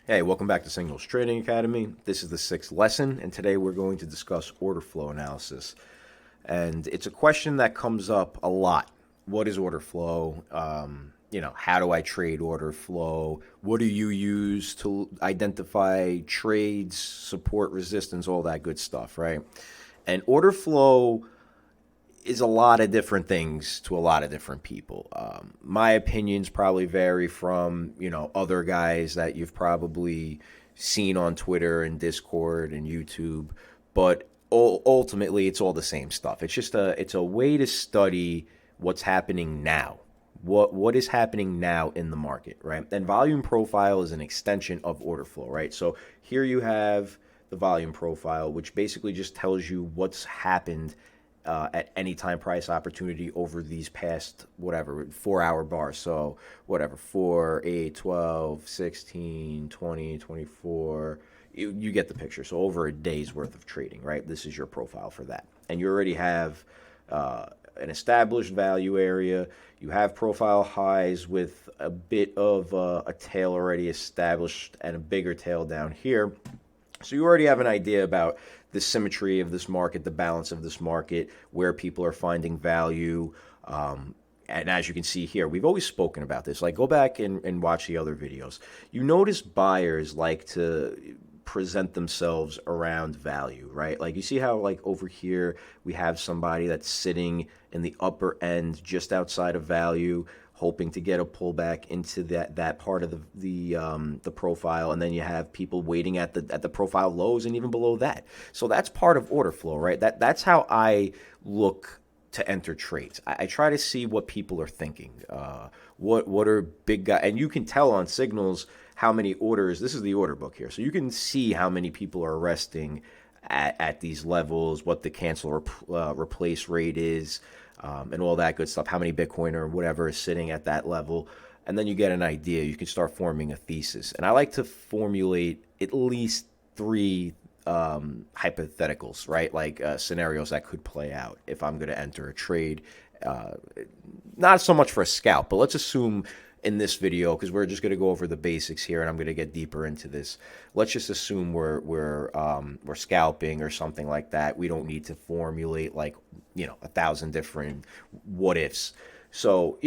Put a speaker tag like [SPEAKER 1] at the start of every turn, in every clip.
[SPEAKER 1] Hey, welcome back to Cignals Trading Academy. This is the sixth lesson, and today we're going to discuss order flow analysis. And it's a question that comes up a lot. What is order flow? How do I trade order flow? What do you use to identify trades, support, resistance, all that good stuff, right? And order flow is a lot of different things to a lot of different people. My opinions probably vary from other guys that you've probably seen on Twitter and Discord and YouTube, but ultimately it's all the same stuff. It's a way to study what's happening now. What is happening now in the market, right? And volume profile is an extension of order flow, right? So here you have the volume profile, which basically just tells you what's happened at any time price opportunity over these past whatever 4 hour bars. So whatever 4, 8, 12, 16, 20, 24. You get the picture. So over a day's worth of trading, right? This is your profile for that. And you already have an established value area. You have profile highs with a bit of a tail already established and a bigger tail down here. So you already have an idea about the symmetry of this market, the balance of this market, where people are finding value. And as you can see here, we've always spoken about this. Like, go back and watch the other videos. You notice buyers like to present themselves around value, right? Like, you see how, like, over here we have somebody that's sitting in the upper end just outside of value, hoping to get a pullback into that part of the profile, and then you have people waiting at the profile lows and even below that. So that's part of order flow, right? That's how I look to enter trades. I try to see what people are thinking. What are big guys, and you can tell on Signals how many orders. This is the order book here, so you can see how many people are resting at these levels, what the cancel replace rate is, and all that good stuff, how many Bitcoin or whatever is sitting at that level. And then you get an idea. You can start forming a thesis. And I like to formulate at least three hypotheticals, right? Like scenarios that could play out if I'm going to enter a trade. Uh, Not so much for a scalp, but let's assume in this video, because we're just going to go over the basics here, and I'm going to get deeper into this. Let's just assume we're scalping or something like that. We don't need to formulate like 1,000 different what ifs. So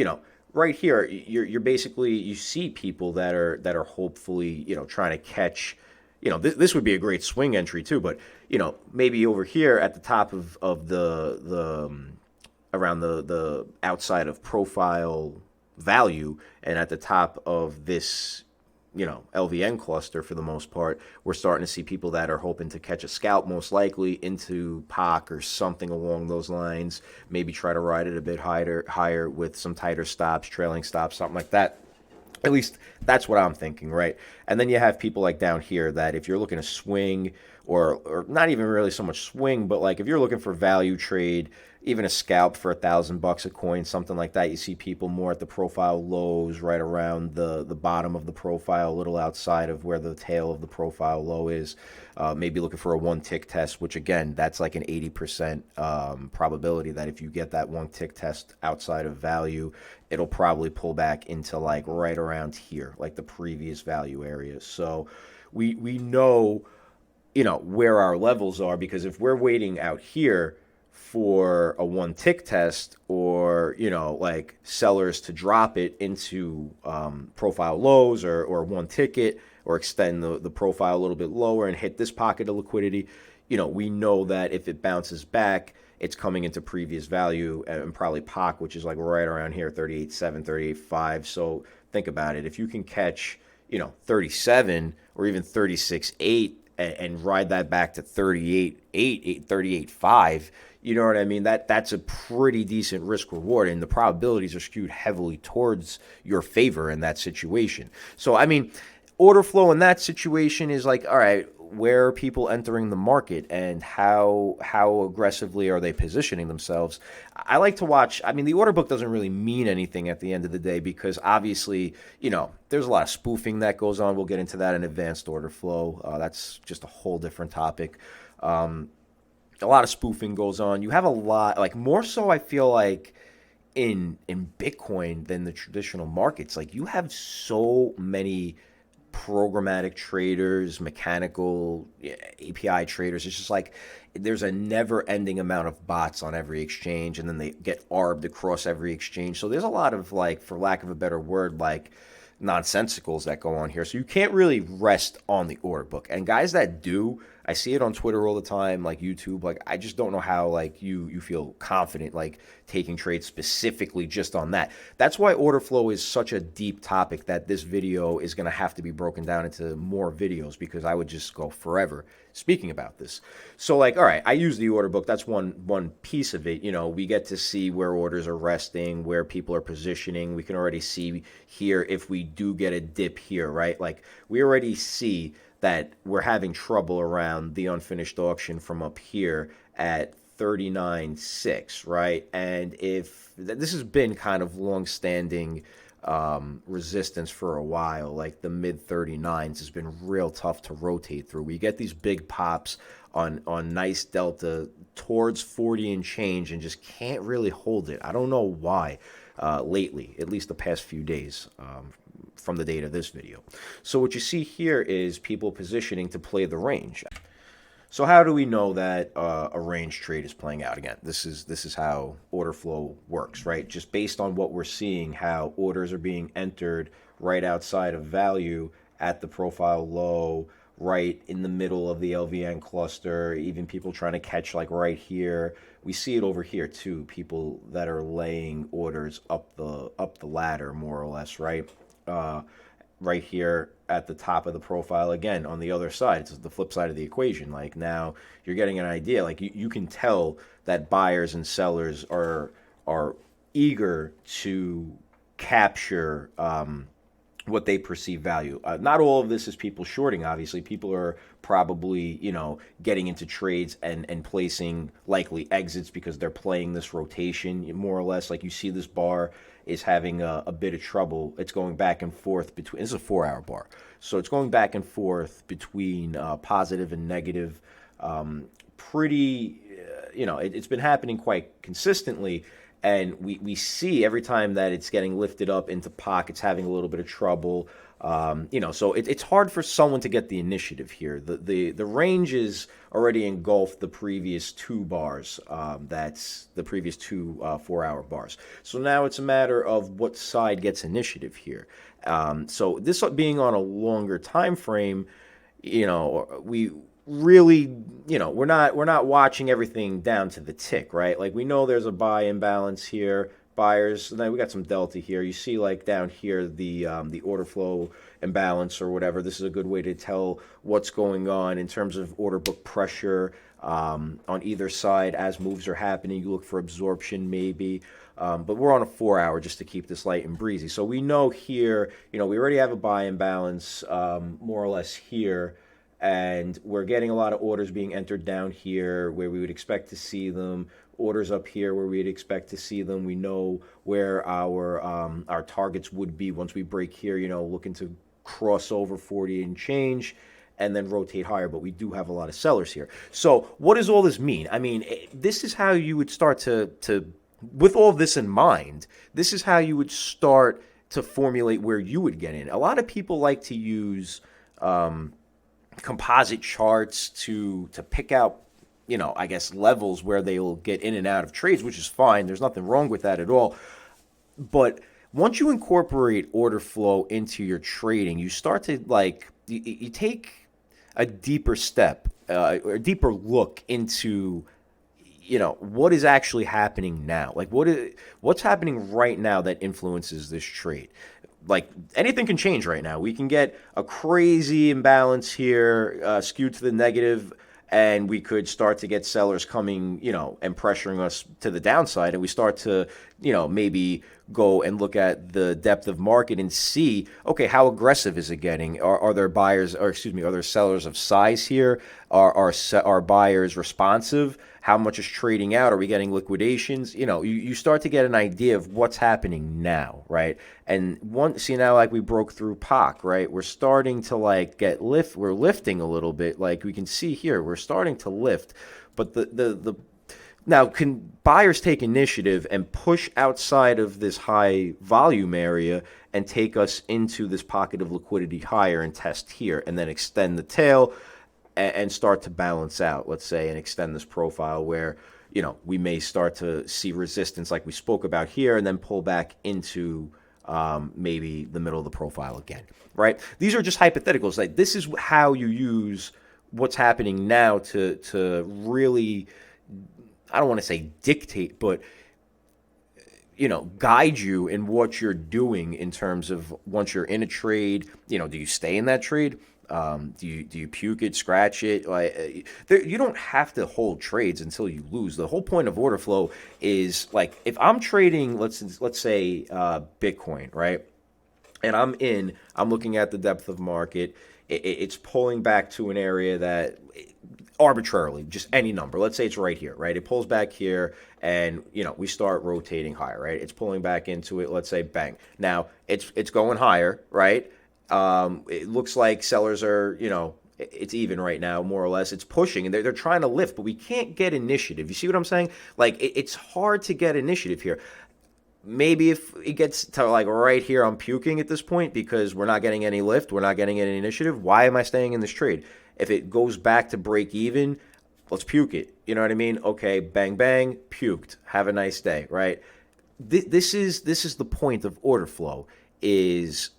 [SPEAKER 1] right here, you're basically, you see people that are hopefully trying to catch. This would be a great swing entry too, but maybe over here at the top of the around the outside of profile value, and at the top of this LVN cluster, for the most part, we're starting to see people that are hoping to catch a scalp, most likely into POC or something along those lines. Maybe try to ride it a bit higher with some tighter stops, trailing stops, something like that. At least that's what I'm thinking, right? And then you have people like down here that if you're looking to swing, or not even really so much swing, but like if you're looking for value trade, even a scalp for $1,000 a coin, something like that, you see people more at the profile lows, right around the bottom of the profile, a little outside of where the tail of the profile low is. Maybe looking for a one tick test, which again, that's like an 80% probability that if you get that one tick test outside of value, it'll probably pull back into like right around here, like the previous value area. So we know where our levels are, because if we're waiting out here for a one tick test, or like sellers to drop it into profile lows, or one ticket, or extend the profile a little bit lower and hit this pocket of liquidity, we know that if it bounces back, it's coming into previous value and probably POC, which is like right around here, 38.7, 38.5. So think about it. If you can catch 37 or even 36.8 and ride that back to 38.8, 38.5, you know what I mean? That's a pretty decent risk reward, and the probabilities are skewed heavily towards your favor in that situation. So I mean, order flow in that situation is like, all right, where are people entering the market, and how aggressively are they positioning themselves? I like to watch. I mean, the order book doesn't really mean anything at the end of the day, because obviously, there's a lot of spoofing that goes on. We'll get into that in advanced order flow. That's just a whole different topic. A lot of spoofing goes on. You have a lot, like more so, I feel like in Bitcoin than the traditional markets. Like, you have so many programmatic traders, mechanical API traders. It's just like there's a never-ending amount of bots on every exchange, and then they get arbed across every exchange. So there's a lot of, like, for lack of a better word, like nonsensicals that go on here. So you can't really rest on the order book. And guys that do, I see it on Twitter all the time, like YouTube. Like, I just don't know how, like, you feel confident, like, taking trades specifically just on that. That's why order flow is such a deep topic that this video is going to have to be broken down into more videos, because I would just go forever speaking about this. So, like, all right, I use the order book. That's one piece of it. You know, we get to see where orders are resting, where people are positioning. We can already see here if we do get a dip here, right? Like, we already see that we're having trouble around the unfinished auction from up here at 39.6, right? And if this has been kind of long-standing resistance for a while, like the mid 39s has been real tough to rotate through. We get these big pops on nice delta towards 40 and change and just can't really hold it. I don't know why lately, at least the past few days. From the date of this video. So what you see here is people positioning to play the range. So how do we know that a range trade is playing out? Again, this is how order flow works, right? Just based on what we're seeing, how orders are being entered right outside of value at the profile low, right in the middle of the LVN cluster, even people trying to catch like right here. We see it over here too, people that are laying orders up the ladder more or less, right? Right here at the top of the profile again on the other side. It's the flip side of the equation. Like, now you're getting an idea. Like, you can tell that buyers and sellers are eager to capture what they perceive value. Not all of this is people shorting, obviously. People are probably, you know, getting into trades and placing likely exits because they're playing this rotation more or less. Like, you see this bar is having a bit of trouble. It's going back and forth between, this is a 4-hour bar. So it's going back and forth between positive and negative. You know, it's been happening quite consistently. And we see every time that it's getting lifted up into pockets, having a little bit of trouble. You know, so it's hard for someone to get the initiative here. The range is already engulfed the previous two bars. That's the previous two 4-hour bars. So now it's a matter of what side gets initiative here. So this being on a longer time frame, you know, we really, you know, we're not watching everything down to the tick, right? Like, we know there's a buy imbalance here. Buyers, and then we got some delta here. You see, like, down here the order flow imbalance or whatever. This is a good way to tell what's going on in terms of order book pressure on either side as moves are happening. You look for absorption maybe, but we're on a 4-hour just to keep this light and breezy. So we know here, you know, we already have a buy imbalance more or less here. And we're getting a lot of orders being entered down here where we would expect to see them. Orders up here where we'd expect to see them. We know where our targets would be once we break here, you know, looking to cross over 40 and change and then rotate higher. But we do have a lot of sellers here. So what does all this mean? I mean, this is how you would start to with all this in mind, this is how you would start to formulate where you would get in. A lot of people like to use composite charts to pick out, you know, I guess levels where they will get in and out of trades, which is fine. There's nothing wrong with that at all. But once you incorporate order flow into your trading, you start to, like, you take a deeper step, a deeper look into, you know, what is actually happening now. Like, what's happening right now that influences this trade. Like, anything can change right now. We can get a crazy imbalance here, skewed to the negative, and we could start to get sellers coming, you know, and pressuring us to the downside. And we start to, you know, maybe go and look at the depth of market and see, okay, how aggressive is it getting? Are there buyers, or excuse me, are there sellers of size here? Are buyers responsive? How much is trading out? Are we getting liquidations? You know, you start to get an idea of what's happening now, right? And see now, like, we broke through POC, right? We're starting to, like, we're lifting a little bit. Like, we can see here, we're starting to lift. But the Now, can buyers take initiative and push outside of this high volume area and take us into this pocket of liquidity higher and test here and then extend the tail and start to balance out, let's say, and extend this profile where, we may start to see resistance like we spoke about here and then pull back into maybe the middle of the profile again, right? These are just hypotheticals. Like, this is how you use what's happening now to really, I don't want to say dictate, but guide you in what you're doing in terms of once you're in a trade. Do you stay in that trade? Do you puke it, scratch it? You don't have to hold trades until you lose. The whole point of order flow is, like, if I'm trading, let's say Bitcoin, right? And I'm looking at the depth of market. It's pulling back to an area that arbitrarily, just any number. Let's say it's right here, right? It pulls back here, and we start rotating higher, right? It's pulling back into it. Let's say bang. Now it's going higher, right? It looks like sellers are, it's even right now, more or less. It's pushing, and they're trying to lift, but we can't get initiative. You see what I'm saying? Like, it's hard to get initiative here. Maybe if it gets to like right here, I'm puking at this point because we're not getting any lift. We're not getting any initiative. Why am I staying in this trade? If it goes back to break even, let's puke it. You know what I mean? Okay, bang, bang, puked. Have a nice day, right? This is the point of order flow, is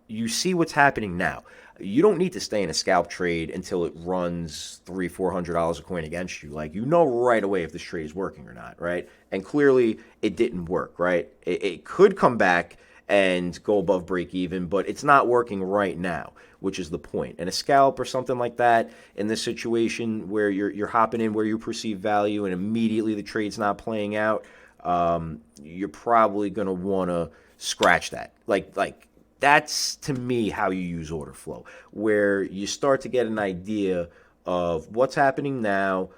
[SPEAKER 1] you see what's happening now. You don't need to stay in a scalp trade until it runs $300-$400 a coin against you. Like, right away if this trade is working or not, right? And clearly it didn't work, right? It could come back and go above break even, but it's not working right now, which is the point. And a scalp or something like that in this situation where you're hopping in where you perceive value and immediately the trade's not playing out, you're probably going to want to scratch that. Like that's, to me, how you use order flow, where you start to get an idea of what's happening now,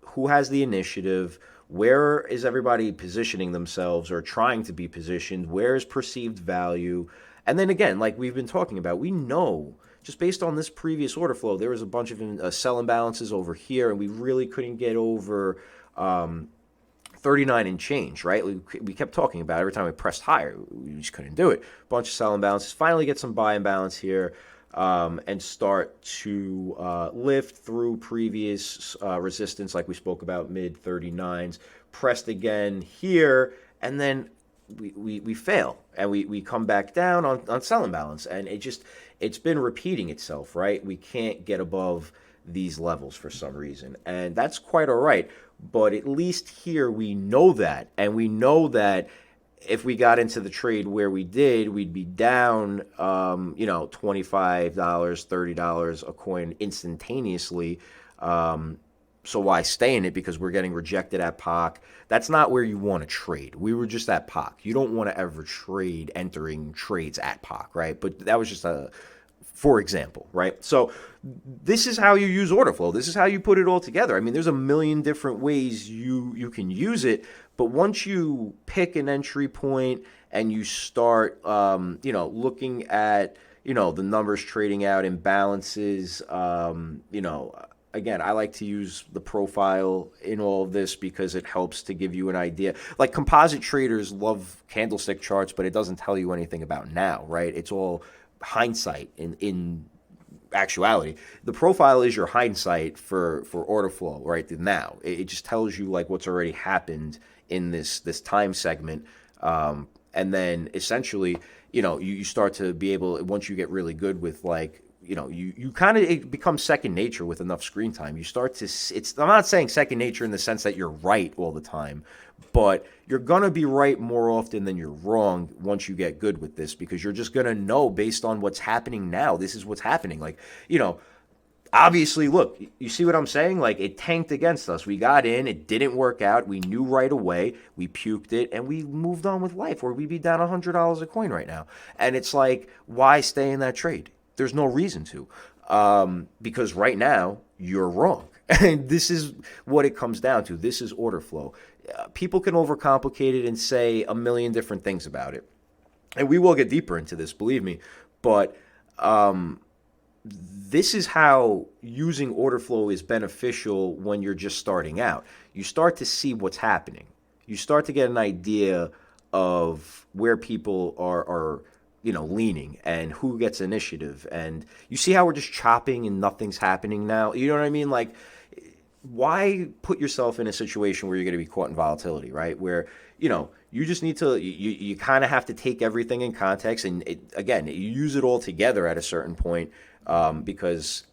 [SPEAKER 1] who has the initiative, where is everybody positioning themselves or trying to be positioned, where is perceived value. And then again, like we've been talking about, we know just based on this previous order flow, there was a bunch of sell imbalances over here, and we really couldn't get over 39 and change, right? We kept talking about it. Every time we pressed higher, we just couldn't do it. Bunch of sell imbalances. Finally get some buy imbalance here and start to lift through previous resistance like we spoke about, mid 39s. Pressed again here, and then we fail, and we come back down on sell imbalance. And it's been repeating itself, right? We can't get above these levels for some reason, and that's quite all right. But at least here we know that, and we know that if we got into the trade where we did, we'd be down, $25, $30 a coin instantaneously. So why stay in it? Because we're getting rejected at POC. That's not where you want to trade. We were just at POC. You don't want to ever trade entering trades at POC, right? But that was just for example, right? So this is how you use order flow. This is how you put it all together. I mean, there's a million different ways you can use it, but once you pick an entry point and you start, looking at, the numbers trading out imbalances, again, I like to use the profile in all of this because it helps to give you an idea. Like, composite traders love candlestick charts, but it doesn't tell you anything about now, right? It's all hindsight in actuality. The profile is your hindsight for order flow right now. It just tells you like what's already happened in this time segment, and then essentially you start to be able, once you get really good with like you kind of, it becomes second nature with enough screen time. You start to, I'm not saying second nature in the sense that you're right all the time, but you're going to be right more often than you're wrong once you get good with this, because you're just going to know based on what's happening now. This is what's happening. Like, obviously, look, you see what I'm saying? Like, it tanked against us. We got in, it didn't work out. We knew right away. We puked it, and we moved on with life, or we'd be down $100 a coin right now. And it's like, why stay in that trade? There's no reason to, because right now you're wrong. And this is what it comes down to. This is order flow. People can overcomplicate it and say a million different things about it. And we will get deeper into this, believe me. But this is how using order flow is beneficial when you're just starting out. You start to see what's happening. You start to get an idea of where people are leaning and who gets initiative. And you see how we're just chopping and nothing's happening now. You know what I mean? Like, why put yourself in a situation where you're going to be caught in volatility, right? Where, you just need to, you kind of have to take everything in context. And again, you use it all together at a certain point, because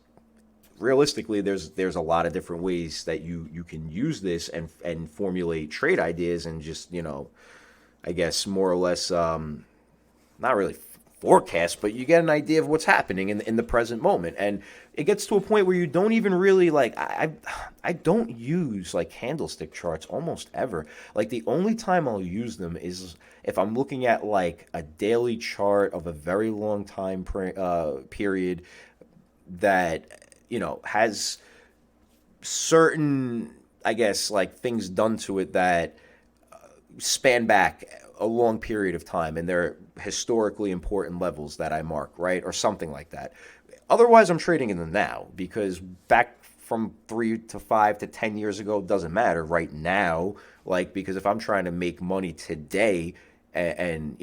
[SPEAKER 1] realistically, there's a lot of different ways that you can use this and formulate trade ideas and just, I guess more or less, not really forecast, but you get an idea of what's happening in the present moment. And it gets to a point where you don't even really like, I don't use like candlestick charts almost ever. Like the only time I'll use them is if I'm looking at like a daily chart of a very long time period that, has certain, I guess, like things done to it that span back a long period of time, and they're historically important levels that I mark, right? Or something like that. Otherwise, I'm trading in the now, because back from 3 to 5 to 10 years ago doesn't matter right now. Like, because if I'm trying to make money today and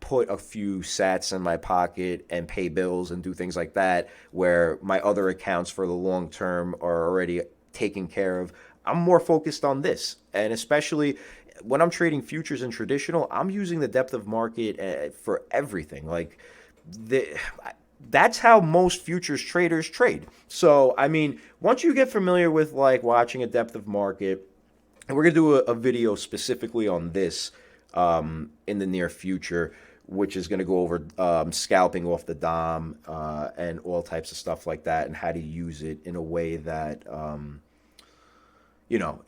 [SPEAKER 1] put a few sats in my pocket and pay bills and do things like that, where my other accounts for the long term are already taken care of, I'm more focused on this. And especially when I'm trading futures and traditional, I'm using the depth of market for everything. Like, the, that's how most futures traders trade. So, I mean, once you get familiar with like watching a depth of market, and we're gonna do a video specifically on this in the near future, which is going to go over scalping off the DOM and all types of stuff like that, and how to use it in a way that, you know,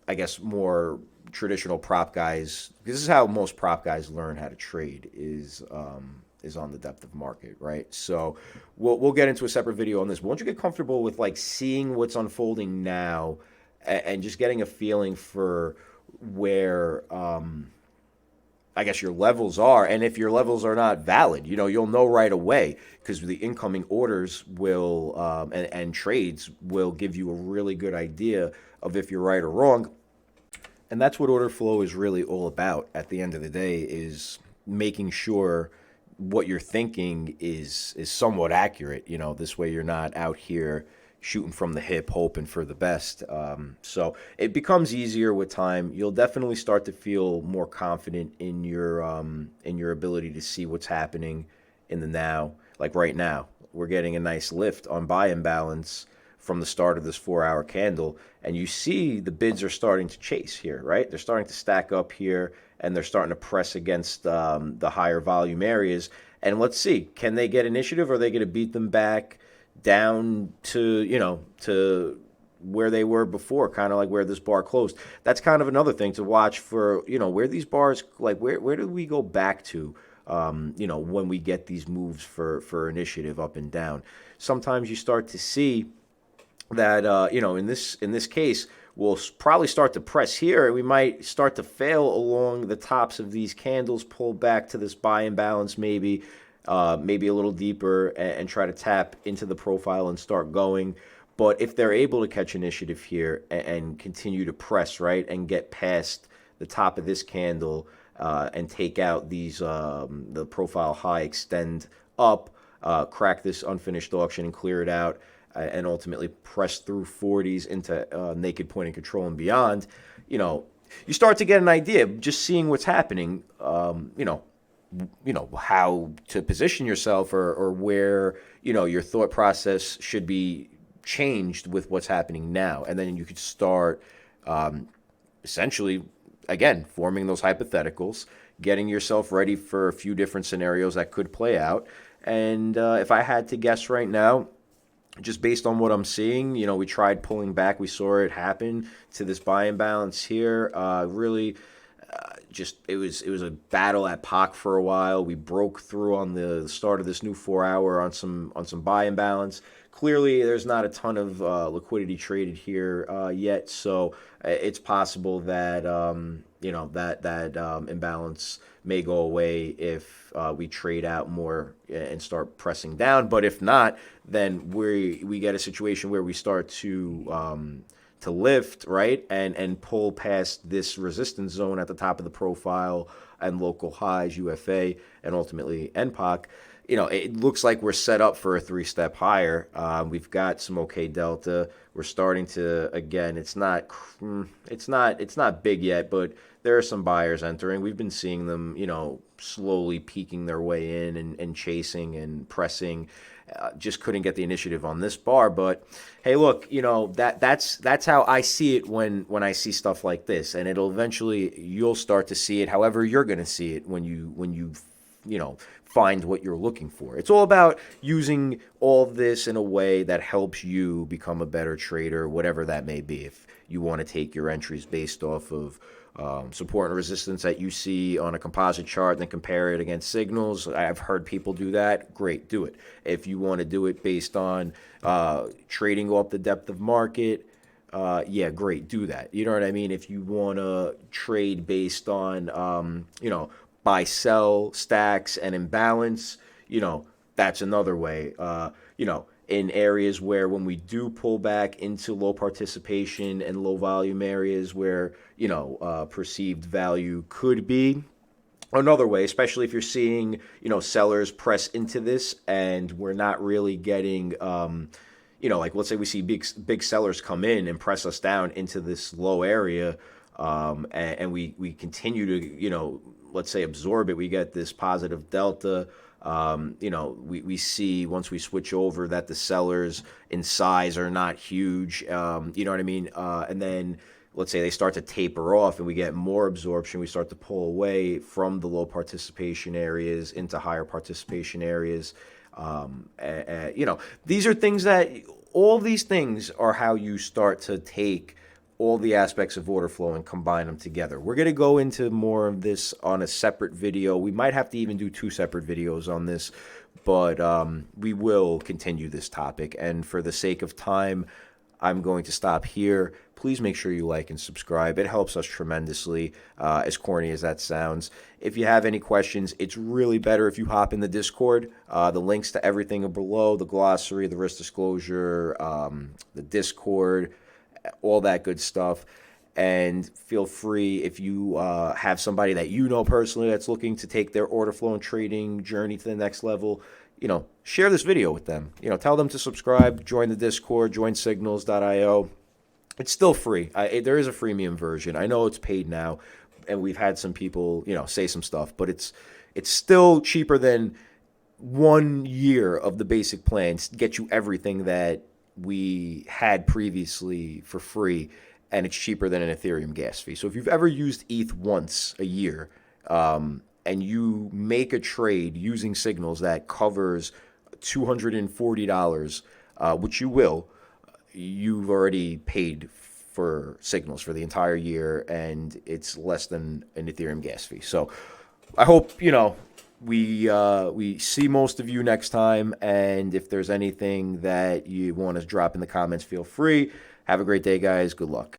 [SPEAKER 1] I guess more traditional prop guys. This is how most prop guys learn how to trade is on the depth of market, right? So we'll get into a separate video on this. But once you get comfortable with like seeing what's unfolding now and just getting a feeling for where I guess your levels are, and if your levels are not valid, you'll know right away, because the incoming orders will and trades will give you a really good idea of if you're right or wrong. And that's what order flow is really all about at the end of the day, is making sure what you're thinking is somewhat accurate. This way you're not out here shooting from the hip, hoping for the best. So it becomes easier with time. You'll definitely start to feel more confident in your ability to see what's happening in the now. Like right now, we're getting a nice lift on buy imbalance from the start of this 4-hour candle, and you see the bids are starting to chase here, right? They're starting to stack up here, and they're starting to press against the higher volume areas. And let's see, can they get initiative, or are they going to beat them back down to where they were before, kind of like where this bar closed? That's kind of another thing to watch for, where these bars, like where do we go back to, when we get these moves for initiative up and down. Sometimes you start to see that, in this case, we'll probably start to press here, and we might start to fail along the tops of these candles, pull back to this buy imbalance maybe a little deeper, and try to tap into the profile and start going. But if they're able to catch initiative here and continue to press, right, and get past the top of this candle and take out these the profile high, extend up, crack this unfinished auction and clear it out, and ultimately press through 40s into naked point and control and beyond, you start to get an idea just seeing what's happening, how to position yourself, or where, your thought process should be changed with what's happening now. And then you could start essentially, again, forming those hypotheticals, getting yourself ready for a few different scenarios that could play out. And if I had to guess right now, just based on what I'm seeing, we tried pulling back. We saw it happen to this buy imbalance here. Really, just it was a battle at POC for a while. We broke through on the start of this new 4 hour on some buy imbalance. Clearly, there's not a ton of liquidity traded here yet, so it's possible that that imbalance may go away if we trade out more and start pressing down. But if not, then we get a situation where we start to lift, right, and pull past this resistance zone at the top of the profile and local highs, UFA, and ultimately NPOC. It looks like we're set up for a three-step higher. We've got some okay delta. We're starting to, again, it's not big yet, but there are some buyers entering. We've been seeing them, slowly peeking their way in and chasing and pressing. Just couldn't get the initiative on this bar, but hey, look, that's how I see it when I see stuff like this, and it'll eventually you'll start to see it however you're going to see it when you find what you're looking for. It's all about using all this in a way that helps you become a better trader, whatever that may be. If you want to take your entries based off of support and resistance that you see on a composite chart and then compare it against signals. I've heard people do that. Great, do it. If you want to do it based on trading off the depth of market, yeah, great, do that. You know what I mean? If you want to trade based on, buy, sell, stacks, and imbalance, that's another way. In areas where when we do pull back into low participation and low volume areas where, perceived value could be. Another way, especially if you're seeing, sellers press into this and we're not really getting, like let's say we see big sellers come in and press us down into this low area, and we continue to, let's say absorb it. We get this positive delta. We see once we switch over that the sellers in size are not huge, you know what I mean? And then let's say they start to taper off and we get more absorption, we start to pull away from the low participation areas into higher participation areas. These are things that, all these things are how you start to take all the aspects of order flow and combine them together. We're going to go into more of this on a separate video. We might have to even do 2 separate videos on this, but we will continue this topic. And for the sake of time, I'm going to stop here. Please make sure you like and subscribe. It helps us tremendously, as corny as that sounds. If you have any questions, it's really better if you hop in the Discord. The links to everything are below, the glossary, the risk disclosure, the Discord, all that good stuff. And feel free, if you have somebody that you know personally that's looking to take their order flow and trading journey to the next level, share this video with them. Tell them to subscribe, join the Discord, join Cignals.io. It's still free. There is a freemium version. I know it's paid now, and we've had some people, say some stuff, but it's still cheaper than 1 year of the basic plans to get you everything that we had previously for free, and it's cheaper than an Ethereum gas fee. So if you've ever used ETH once a year, and you make a trade using Cignals that covers $240, which you will, you've already paid for Cignals for the entire year, and it's less than an Ethereum gas fee. So I hope, we see most of you next time, and if there's anything that you want to drop in the comments, feel free. Have a great day, guys. Good luck.